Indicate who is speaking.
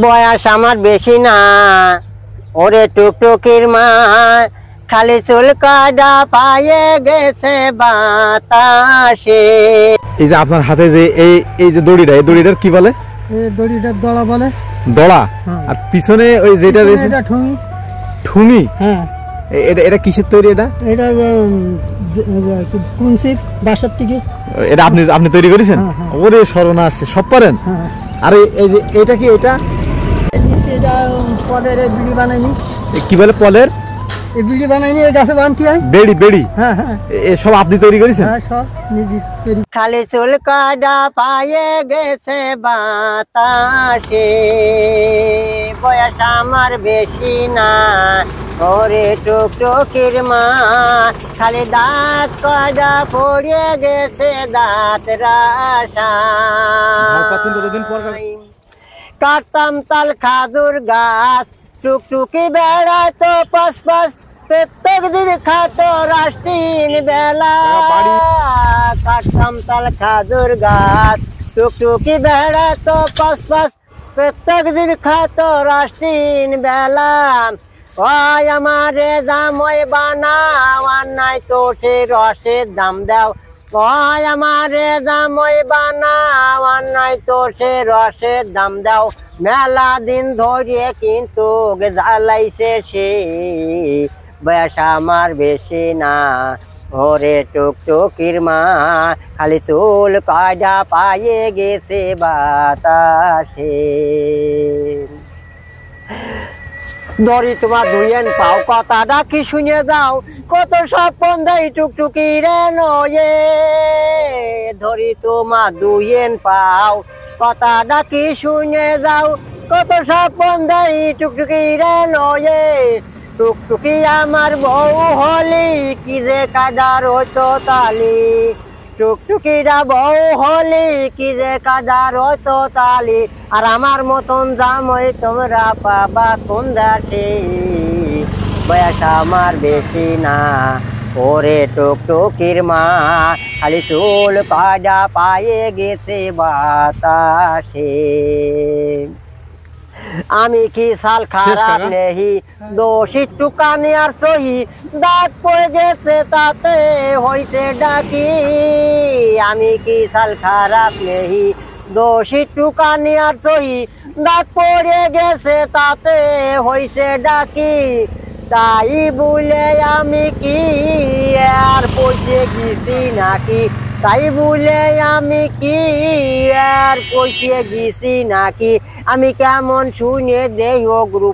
Speaker 1: বয়স আমার বেশি না, ওরে টুকটুকির মা, খালি চুল কাটা পায়ে গেছে বাতাসে।
Speaker 2: এই যে আপনার হাতে যে এই যে দড়িটা, এই দড়িটার কি বলে?
Speaker 3: এই দড়িটার দড়া বলে।
Speaker 2: দড়া? আর পিছনে ওই যেটা রয়েছে
Speaker 3: এটা ঠুঙি।
Speaker 2: ঠুঙি?
Speaker 3: হ্যাঁ।
Speaker 2: এটা কিসের তৈরি? এটা
Speaker 3: কুনসির বাসার থেকে।
Speaker 2: এটা আপনি তৈরি করেছেন? ওরে সর্বনাশ, সব পারেন? আরে এই যে এটা কি? এটা
Speaker 3: পলের বিড়ি বানাইনি।
Speaker 2: কি বলে পলের?
Speaker 3: এই বিড়ি বানাইনি, এই গাছে বানতে হয়।
Speaker 2: বেড়ি? বেড়ি?
Speaker 3: হ্যাঁ হ্যাঁ,
Speaker 2: সব আপনি তৈরি করেছেন?
Speaker 3: হ্যাঁ, সব নিজে তৈরি।
Speaker 1: খালি চুল কাটা পায়ে গেছে বাতাসে, বয়স আমার বেশি না, ওরে টুকটুকির মা, খালি দাঁত কাটা পড়ে গেছে দাঁত রাশা। কাটতাম তাল খাজুর গাছ, টুকটুকি বেড়াতো পাশ পাশ, প্রত্যেক দিন খাতো রাস্তিন বেলা। কাটতাম তাল খাজুর গাছ, টুকটুকি বেড়াতো পাশ পাশ, প্রত্যেক দিন খাতো রাস্তিন বেলা। ওই আমারে জামাই বানাও, আর নাই তো সে রসের দাম দাও। ওই আমারে জামাই বানাও, আর নাই তো সে রসের দাম দাও। মেলা দিন ধরে কিন্তু জ্বালাইছে সে, বয়স আমার বেশি না, ওরে টুকটুকির মা, খালি চুল কাটা পায়ে গেছে বাতাসে। ধরি তোমার দুইয়েন পাও, কথাটা কি শুনে যাও, কত স্বপন দেয় টুকটুকি রে নয়ে। ধরি তোমার দুইয়েন পাও, কথাটা কি শুনে যাও, কত স্বপন দেয় টুকটুকি রে নয়ে। টুকটুকি আমার বউ হলি, কি যে কাদার হতো তালি। টুকটুকিরা বউ হলি, কি যে কাদার হতো তালি। আর আমার মতন জামাই তোমরা পাবা কোন দেশে, বয়স আমার বেশি না, ওরে টুকটুকির মা, খালি চুল কাটা পায়ে গেছে বাতাসে। আমি কি সাল খারাপ নেহি, দোষী টুকানি আর সহি, দাগ পড়ে গেছে তাতে হইছে ডাকি। আমি কি সাল খারাপ নেহি, দোষী টুকানি আর সহি, দাগ পড়ে গেছে তাতে হইছে ডাকি। তাই বলে আমি কি আর পয়সে গেছি নাকি, তাই বলে আমি কি আর পয়সে গেছি নাকি। আমি কেমন শুনে দেই ও গ্রুপ।